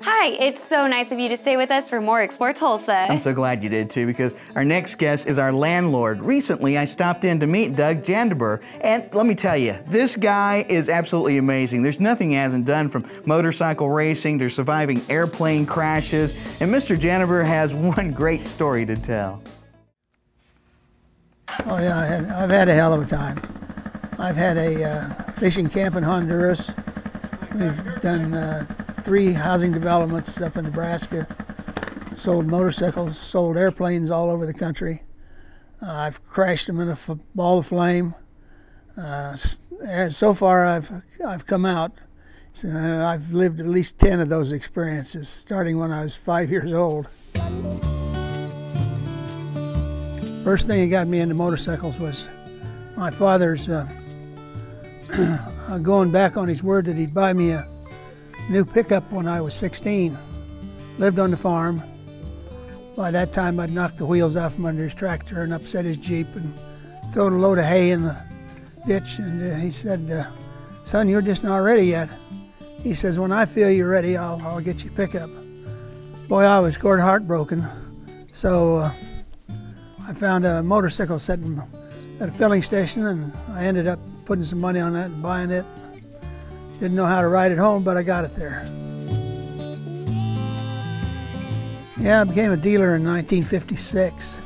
Hi, it's so nice of you to stay with us for more Explore Tulsa. I'm so glad you did too, because our next guest is our landlord. Recently, I stopped in to meet Doug Jandebeur, and let me tell you, this guy is absolutely amazing. There's nothing he hasn't done, from motorcycle racing to surviving airplane crashes, and Mr. Jandebeur has one great story to tell. Oh yeah, I've had a hell of a time. I've had a fishing camp in Honduras. We've done 3 housing developments up in Nebraska, sold motorcycles, sold airplanes all over the country. I've crashed them in a ball of flame. So far I've come out. So I've lived at least 10 of those experiences, starting when I was 5 years old. First thing that got me into motorcycles was my father's going back on his word that he'd buy me a new pickup when I was 16. Lived on the farm. By that time I'd knocked the wheels off from under his tractor and upset his Jeep and thrown a load of hay in the ditch, and he said, son, you're just not ready yet. He says, when I feel you're ready, I'll get you a pickup. Boy, I was scored heartbroken. So I found a motorcycle sitting at a filling station, and I ended up putting some money on that and buying it. Didn't know how to ride it home, but I got it there. Yeah, I became a dealer in 1956.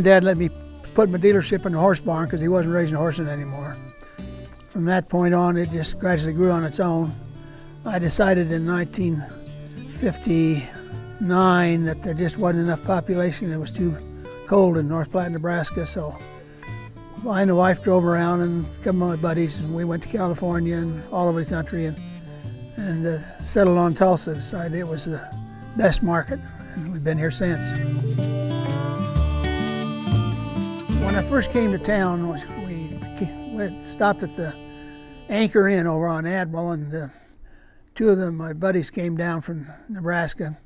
Dad let me put my dealership in the horse barn because he wasn't raising horses anymore. From that point on, it just gradually grew on its own. I decided in 1959 that there just wasn't enough population. It was too cold in North Platte, Nebraska, so I and the wife drove around, and a couple of my buddies, and we went to California and all over the country, and settled on Tulsa. Decided it was the best market, and we've been here since. When I first came to town, we stopped at the Anchor Inn over on Admiral, and 2 of my buddies came down from Nebraska,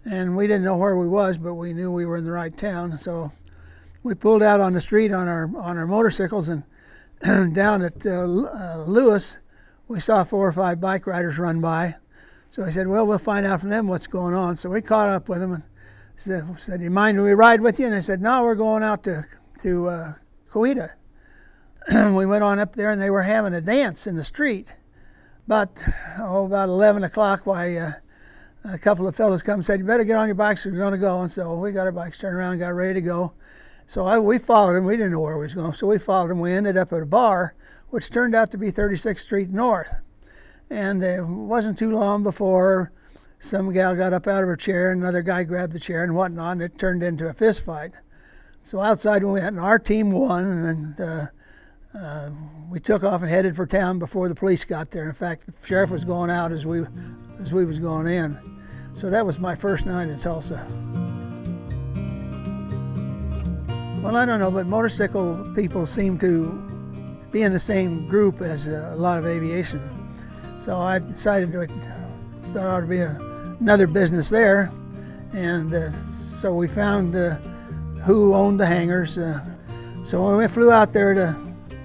and we didn't know where we was, but we knew we were in the right town, so we pulled out on the street on our motorcycles, and down at Lewis, we saw 4 or 5 bike riders run by. So I said, well, we'll find out from them what's going on. So we caught up with them and said, do you mind if we ride with you? And they said, no, we're going out to Coweta. We went on up there, and they were having a dance in the street. But about 11 o'clock, a couple of fellas come and said, you better get on your bikes, we're going to go. And so we got our bikes turned around, got ready to go. So we followed them. We didn't know where we was going, so we followed them. We ended up at a bar, which turned out to be 36th Street North. And it wasn't too long before some gal got up out of her chair, and another guy grabbed the chair and whatnot, and it turned into a fist fight. So outside we went, and our team won, and we took off and headed for town before the police got there. In fact, the sheriff was going out as we was going in. So that was my first night in Tulsa. Well, I don't know, but motorcycle people seem to be in the same group as a lot of aviation. So I decided there ought to be another business there, and so we found who owned the hangars. So we flew out there to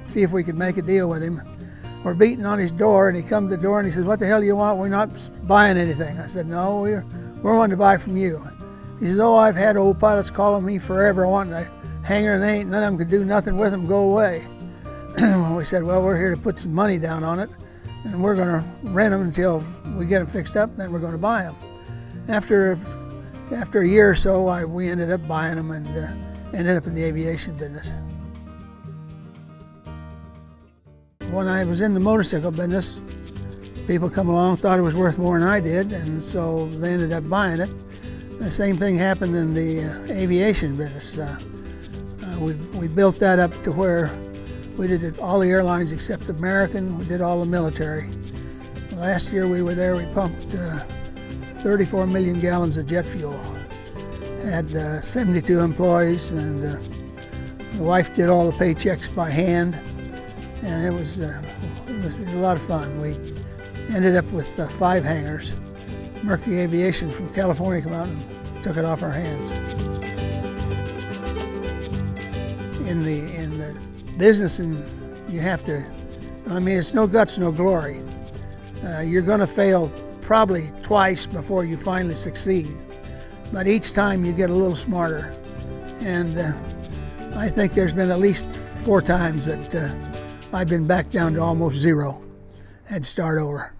see if we could make a deal with him. We're beating on his door, and he comes to the door and he says, what the hell do you want? We're not buying anything. I said, no, we're wanting to buy from you. He says, oh, I've had old pilots calling me forever wanting a hangar, and none of them could do nothing with them, go away. We said, well, we're here to put some money down on it, and we're going to rent them until we get them fixed up, and then we're going to buy them. After a year or so, we ended up buying them and ended up in the aviation business. When I was in the motorcycle business, people come along, thought it was worth more than I did, and so they ended up buying it. The same thing happened in the aviation business. We built that up to where we did all the airlines except American. We did all the military. Last year we were there, we pumped 34 million gallons of jet fuel. Had 72 employees, and the wife did all the paychecks by hand, and it was a lot of fun. We ended up with 5 hangars. Mercury Aviation from California came out and took it off our hands. In the business, and you have to, I mean, it's no guts, no glory. You're going to fail probably twice before you finally succeed. But each time you get a little smarter. And I think there's been at least 4 times that I've been back down to almost zero. Had to start over.